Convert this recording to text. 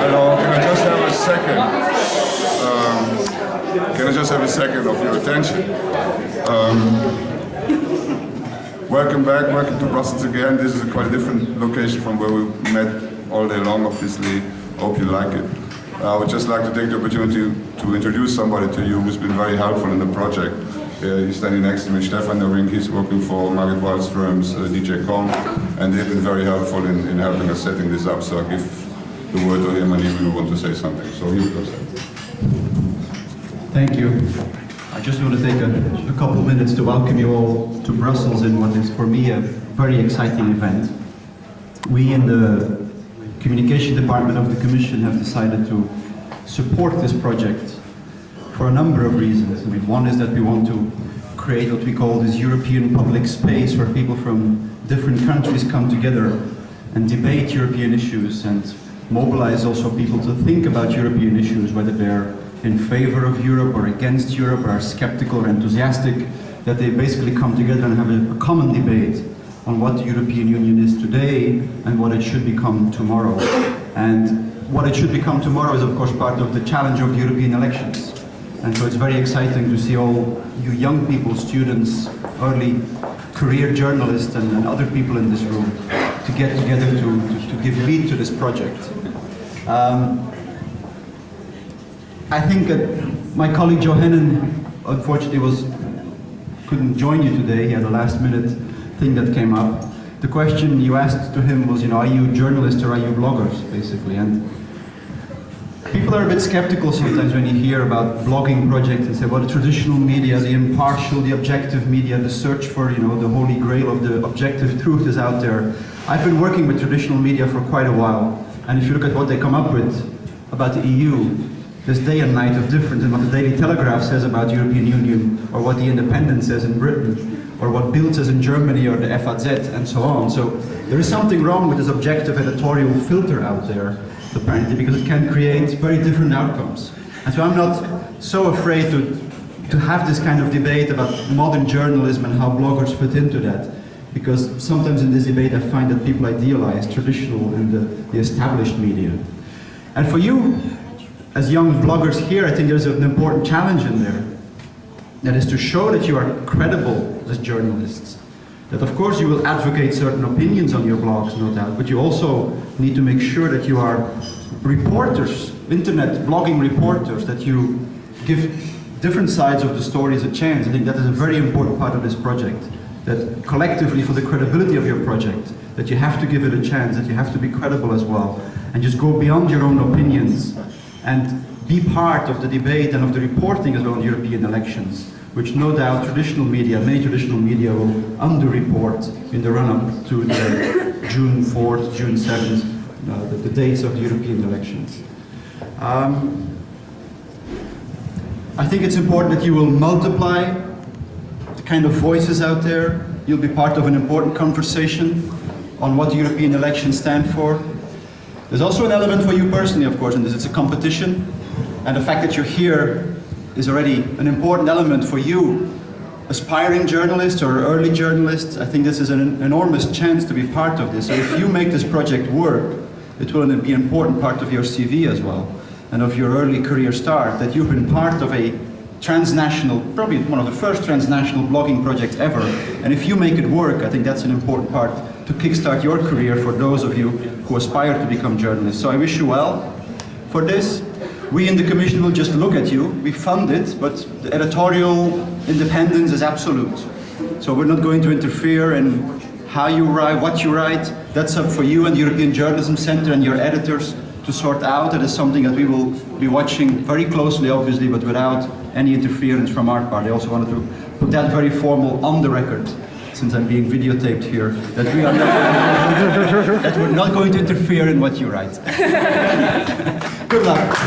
Hello, can I just have a second? Can I just have a second of your attention? Welcome back, welcome to Brussels again. This is quite a different location from where we met all day long, obviously. Hope you like it. I would just like to take the opportunity to introduce somebody to you who's been very helpful in the project. He's standing next to me, Stefan de Rink. He's working for Margaret Wallström's DJ Com, and they've been very helpful in helping us setting this up. So I'll give the word to him and he will want to say something. So here goes. Thank you. I just want to take a couple minutes to welcome you all to Brussels in what is for me a very exciting event. We in the Communication Department of the Commission have decided to support this project for a number of reasons. I mean, one is that we want to create what we call this European public space where people from different countries come together and debate European issues and mobilize also people to think about European issues, whether they're in favor of Europe or against Europe or are skeptical or enthusiastic, that they basically come together and have a common debate on what the European Union is today and what it should become tomorrow. And what it should become tomorrow is of course part of the challenge of the European elections. And so it's very exciting to see all you young people, students, early career journalists and other people in this room to get together to give lead to this project. I think my colleague Johannes unfortunately couldn't join you today. He had a last minute thing that came up. The question you asked to him was, are you journalists or are you bloggers, basically? And people are a bit skeptical sometimes when you hear about blogging projects and say, well, the traditional media, the impartial, the objective media, the search for, the holy grail of the objective truth is out there. I've been working with traditional media for quite a while, and if you look at what they come up with about the EU, there's day and night of difference in what the Daily Telegraph says about the European Union, or what the Independent says in Britain, or what Bild says in Germany, or the FAZ, and so on. So there is something wrong with this objective editorial filter out there, apparently, because it can create very different outcomes. And so I'm not so afraid to have this kind of debate about modern journalism and how bloggers fit into that, because sometimes in this debate I find that people idealize traditional and the established media. And for you, as young bloggers here, I think there's an important challenge in there. That is to show that you are credible as journalists. That of course you will advocate certain opinions on your blogs, no doubt, but you also need to make sure that you are reporters, internet blogging reporters, that you give different sides of the stories a chance. I think that is a very important part of this project. That collectively, for the credibility of your project, that you have to give it a chance, that you have to be credible as well, and just go beyond your own opinions and be part of the debate and of the reporting as well on European elections, which no doubt traditional media, many traditional media will underreport in the run-up to the June 4th, June 7th, the dates of the European elections. I think it's important that you will multiply the kind of voices out there. You'll be part of an important conversation on what the European elections stand for. There's also an element for you personally, of course, in this. It's a competition, and the fact that you're here is already an important element for you, aspiring journalists or early journalists. I think this is an enormous chance to be part of this. So if you make this project work, it will be an important part of your CV as well, and of your early career start, that you've been part of a transnational, probably one of the first transnational blogging projects ever. And if you make it work, I think that's an important part to kickstart your career for those of you who aspire to become journalists. So I wish you well for this. We in the Commission will just look at you. We fund it, but the editorial independence is absolute. So we're not going to interfere in how you write, what you write. That's up for you and the European Journalism Centre and your editors to sort out. That is something that we will be watching very closely, obviously, but without any interference from our part. I also wanted to put that very formal on the record, since I'm being videotaped here, that we are that we're not going to interfere in what you write. Good luck.